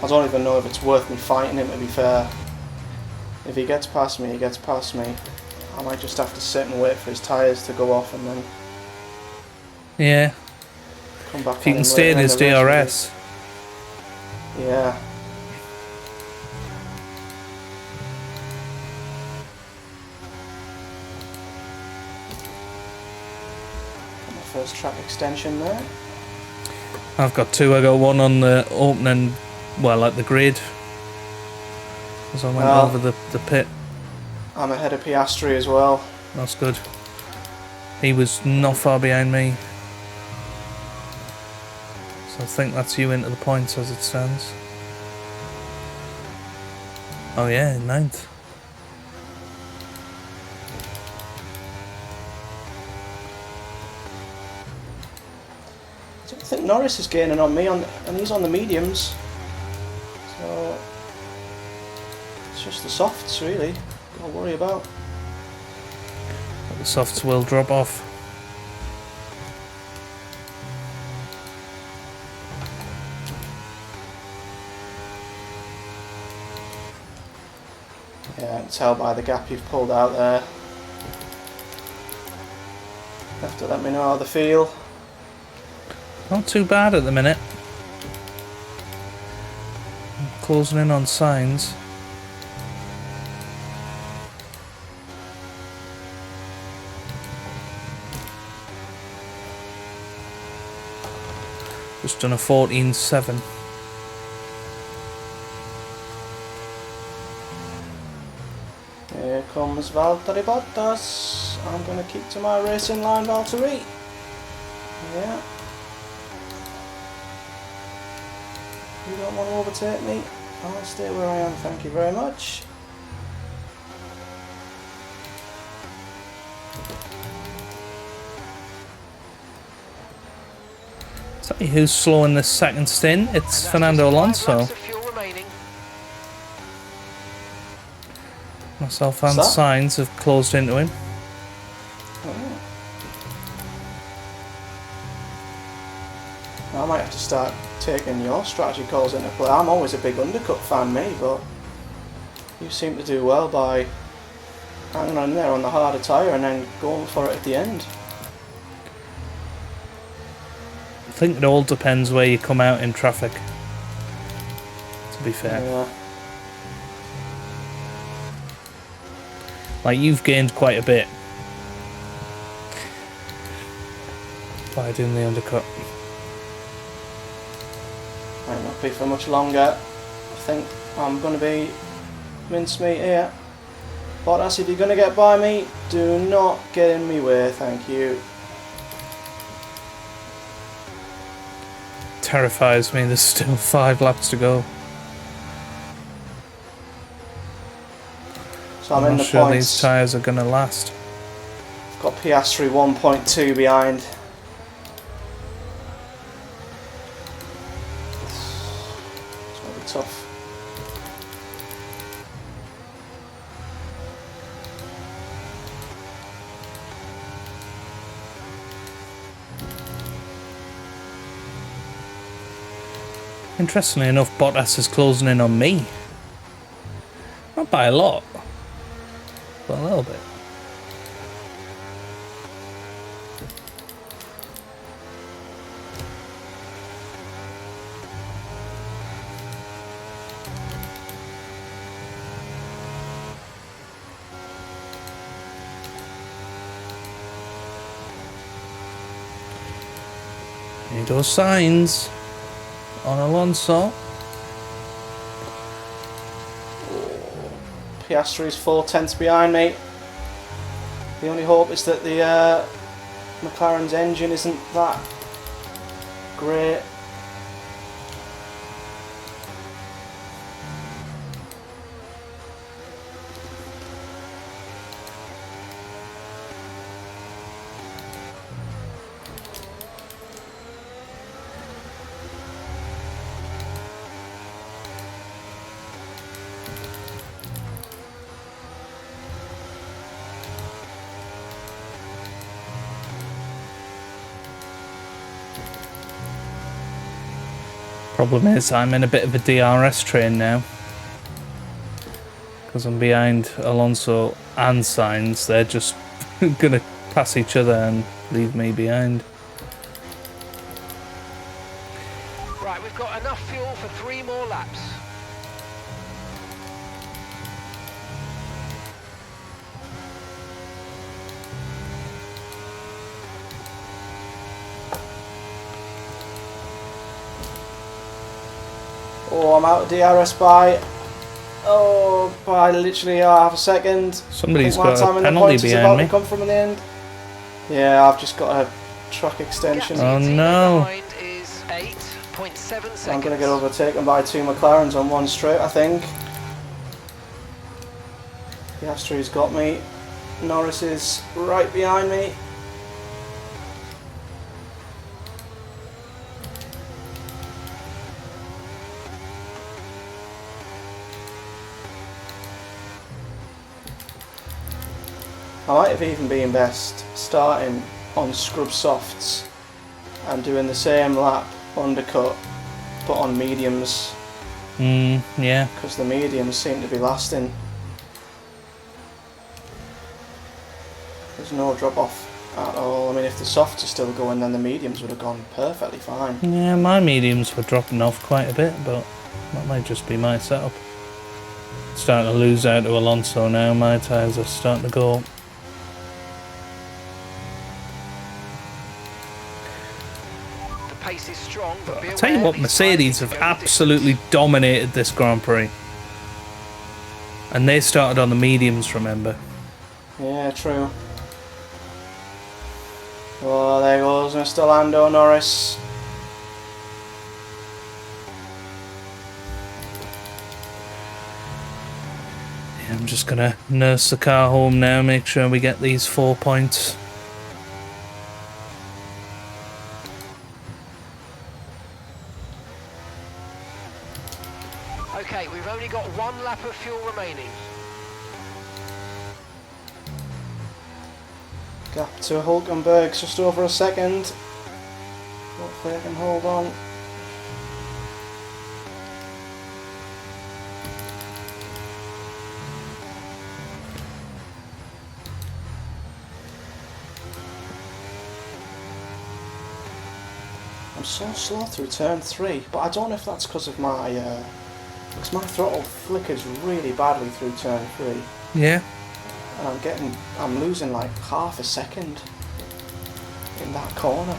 I don't even know if it's worth me fighting him, to be fair. If he gets past me, he gets past me. I might just have to sit and wait for his tyres to go off and then Yeah. come back. If you on can him stay in later his the race, DRS. maybe. Yeah. Got my first track extension there. I've got 2. I got 1 on the opening, well, at the grid. As I went Well, over the pit. I'm ahead of Piastri as well. That's good. He was not far behind me. So I think that's you into the points as it stands. Oh yeah, 9th. I don't think Norris is gaining on me, and he's on the mediums. So it's just the softs really. Got to worry about. The softs will drop off. Yeah, I can tell by the gap you've pulled out there. You have to let me know how they feel. Not too bad at the minute. Closing in on signs. Just done a 14.7. Here comes Valtteri Bottas. I'm going to keep to my racing line, Valtteri. Yeah. You don't want to overtake me. I'll stay where I am, thank you very much. Tell you who's slowing this second stint? It's Fernando Alonso. Myself and Sainz have closed into him. I might have to start taking your strategy calls into play. I'm always a big undercut fan, me, but you seem to do well by hanging on there on the harder tyre and then going for it at the end. I think it all depends where you come out in traffic, to be fair. Yeah. Like, you've gained quite a bit by doing the undercut. Might not be for much longer. I think I'm going to be mincemeat here. Bottas, if you're going to get by me, do not get in my way, thank you. Terrifies me, there's still 5 laps to go. So I'm in not the sure points. these tyres are going to last. I've got Piastri 1.2 behind. It's going to be tough. Interestingly enough, Bottas is closing in on me. Not by a lot, but a little bit. Need those signs on Alonso. Piastri's 4/10 behind me. The only hope is that the McLaren's engine isn't that great. Problem is, I'm in a bit of a DRS train now. Because I'm behind Alonso and Sainz. They're just going to pass each other and leave me behind. Right, we've got enough fuel for 3 more laps. Oh, I'm out of DRS by literally half a second. Somebody's I think got a my time in the penalty points is behind about me. to come from in the end. Yeah, I've just got a track extension. Oh no. Behind is 8.7 seconds. I'm going to get overtaken by 2 McLarens on one straight, I think. Piastri's got me. Norris is right behind me. I might have even been best starting on scrub softs and doing the same lap undercut but on mediums, Yeah. because the mediums seem to be lasting. There's no drop off at all. I mean, if the softs are still going, then the mediums would have gone perfectly fine. Yeah, my mediums were dropping off quite a bit, but that might just be my setup. Starting to lose out to Alonso now. My tyres are starting to go. The pace is strong, but be I'll tell you aware what, these Mercedes tyres have can go the absolutely distance. dominated this Grand Prix. And they started on the mediums, remember? Yeah, true. Oh, there goes Mr. Lando Norris. Yeah, I'm just going to nurse the car home now, make sure we get these 4 points. Okay, we've only got 1 lap of fuel remaining. Gap to Hulkenberg's just over a second. Hopefully I can hold on. I'm so slow through turn 3, but I don't know if that's because of my because my throttle flickers really badly through turn 3. Yeah. And I'm losing like half a second in that corner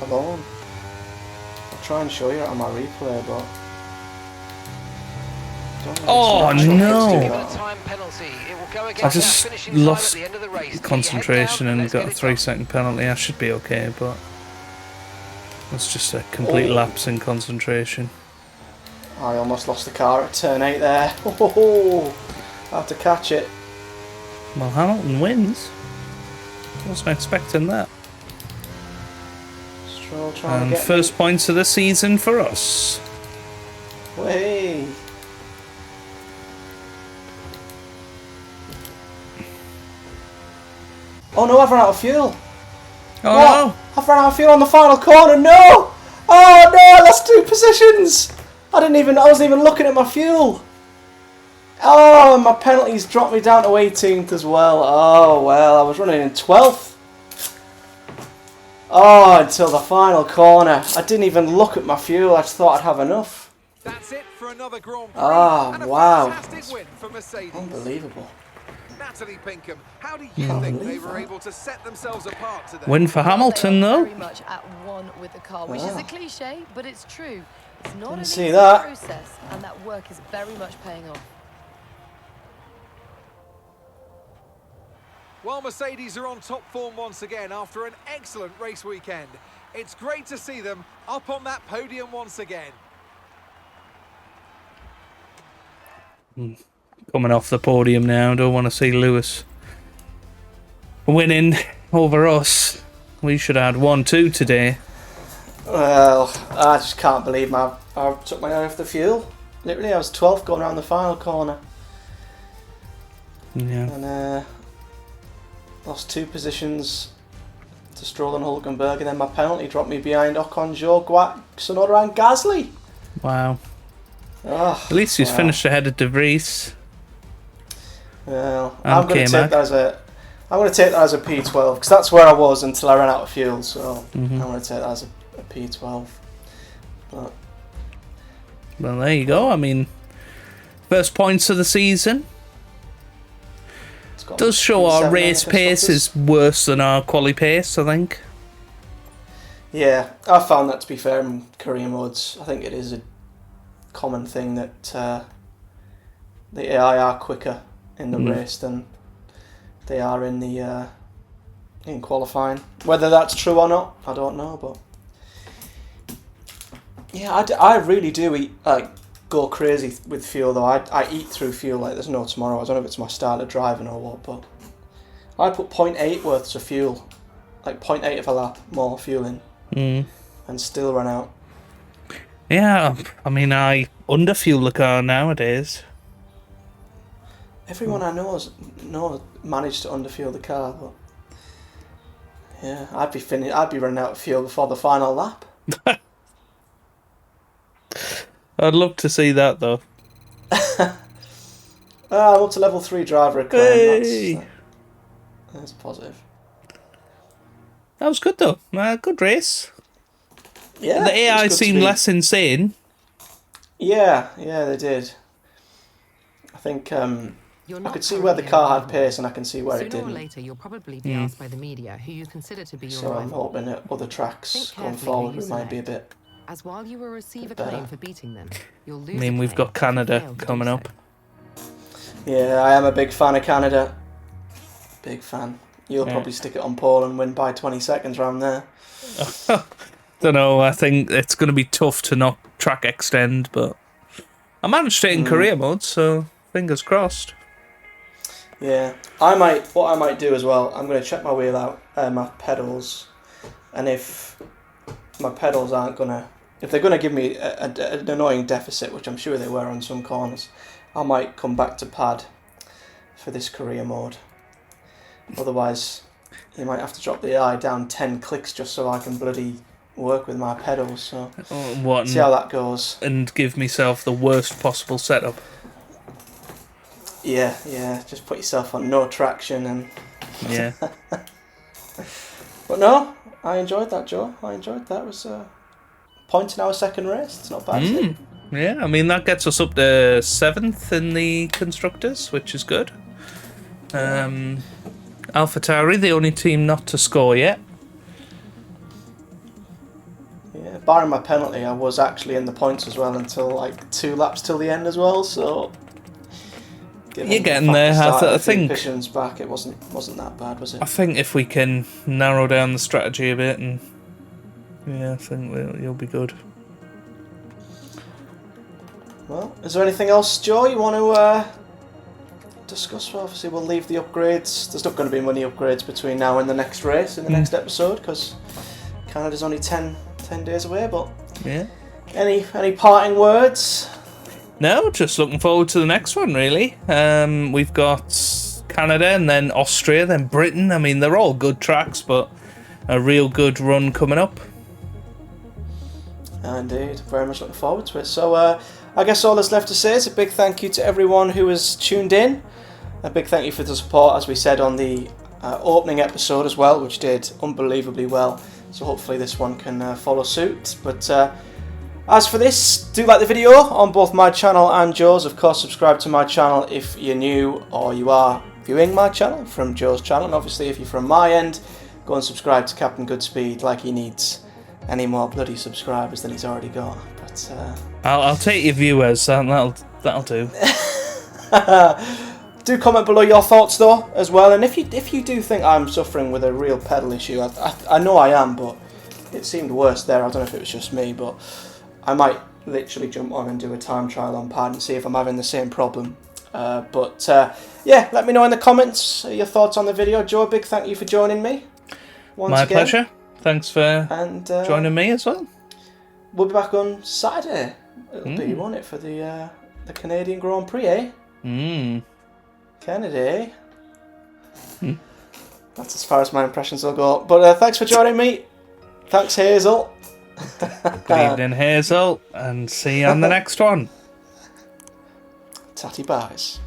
alone. I'll try and show you it on my replay, but I don't know if Oh, it's natural no. to do Given a that. time penalty, it will go I against just that finishing time lost at the end of the race. Get your head concentration down and let's got get a it 3-second penalty. I should be okay, but it's just a complete Oh. lapse in concentration. I almost lost the car at turn 8 there. Oh, I have to catch it. Well, Hamilton wins. Wasn't expecting that. Stroll trying And to get first points of the season for us. me. Way. Oh no, I've run out of fuel. Oh What? no! I've run out of fuel on the final corner. No! Oh no! I lost 2 positions. I wasn't even looking at my fuel. Oh, and my penalties dropped me down to 18th as well. Oh well, I was running in 12th. Oh, until the final corner. I didn't even look at my fuel. I just thought I'd have enough. That's it for another Grand Prix. Ah, and a wow. fantastic win for Mercedes. Unbelievable. Natalie Pinkham, how do you Can't think they believe were that. able to set themselves apart today? Win for Hamilton, They are though. very much at one with the car, which is a cliche, but it's true. It's not an see easy that. process, and that work is very much paying off. While Mercedes are on top form once again after an excellent race weekend, it's great to see them up on that podium once again. Coming off the podium now. Don't want to see Lewis winning over us. We should have had 1-2 today. Well, I just can't believe I took my eye off the fuel. Literally, I was 12th going around the final corner. Yeah. And lost 2 positions to Stroll and Hulkenberg, and then my penalty dropped me behind Ocon, Zhou, Guat, Tsunoda and Gasly. Wow. Oh, At least he's wow. finished ahead of De Vries. Well, And I'm going to K-Mac. take that as a P12 because that's where I was until I ran out of fuel. So I'm going to take that as a P12. But Well, there you go. I mean, first points of the season. it's got Does show our P7 in race the pace constructors. is worse than our quali pace, I think. Yeah, I found that to be fair in career modes. I think it is a common thing that the AI are quicker in the race than they are in the in qualifying. Whether that's true or not, I don't know. But yeah, I really do go crazy with fuel though. I eat through fuel like there's no tomorrow. I don't know if it's my style of driving or what, but I put 0.8 worths of fuel, like 0.8 of a lap more fuel in. And still run out. Yeah, I mean, I underfuel the car nowadays. Everyone I know managed to underfuel the car, but yeah, I'd be running out of fuel before the final lap. I'd love to see that, though. I'm up to level 3 driver acclaim. Hey. That's positive. That was good, though. Good race. Yeah, The AI it's good to seemed be- less insane. Yeah, they did. I think I could see where the car had pace, and I can see where it Sooner or didn't. later, you'll probably be asked by the media who you consider to be your So I'm rival. hoping at other tracks Think going carefully who forward you we might be a select. bit. As while you will receive a better. claim for beating them, you'll lose I mean, a we've claim got if you Canada fail to do coming so. up. Yeah, I am a big fan of Canada. Big fan. You'll Yeah. probably stick it on pole and win by 20 seconds round there. Don't know, I think it's going to be tough to not track extend, but I managed it in career mode, so fingers crossed. Yeah, what I might do as well, I'm going to check my wheel out, my pedals, and if my pedals if they're going to give me an annoying deficit, which I'm sure they were on some corners, I might come back to pad for this career mode. Otherwise, you might have to drop the AI down 10 clicks just so I can bloody work with my pedals, so What, see how that goes. and give myself the worst possible setup. Yeah, just put yourself on no traction and... Yeah. But no, I enjoyed that, Joe. I enjoyed that. It was a point in our second race. It's not bad, is it? Yeah, I mean, that gets us up to 7th in the Constructors, which is good. AlphaTauri, the only team not to score yet. Yeah, barring my penalty, I was actually in the points as well until like 2 laps till the end as well, so... given You're the getting fact there, started I a few think. Positions back, it wasn't that bad, was it? I think if we can narrow down the strategy a bit, and yeah, I think you'll be good. Well, is there anything else, Joe, you want to discuss? Well, obviously, we'll leave the upgrades. There's not going to be many upgrades between now and the next race in the next episode because Canada's only 10 days away. But Yeah. any parting words? No, just looking forward to the next one, really. We've got Canada and then Austria, then Britain. I mean, they're all good tracks, but a real good run coming up. Indeed, very much looking forward to it. So I guess all that's left to say is a big thank you to everyone who has tuned in. A big thank you for the support, as we said on the opening episode as well, which did unbelievably well. So hopefully this one can follow suit. But as for this, do like the video on both my channel and Joe's. Of course, subscribe to my channel if you're new or you are viewing my channel from Joe's channel. And obviously, if you're from my end, go and subscribe to Captain Goodspeed, like he needs any more bloody subscribers than he's already got. But I'll take your viewers. That'll do. do comment below your thoughts though as well, and if you do think I'm suffering with a real pedal issue, I know I am, but it seemed worse there. I don't know if it was just me, but I might literally jump on and do a time trial on pad and see if I'm having the same problem. Yeah, let me know in the comments your thoughts on the video. Joe, a big thank you for joining me once My again. pleasure. Thanks for And joining me as well. we'll be back on Saturday. It'll be, won't it, for the Canadian Grand Prix, eh? Kennedy. That's as far as my impressions will go. But thanks for joining me. Thanks, Hazel. Good evening, Hazel, and see you on the next one. Tatty buys.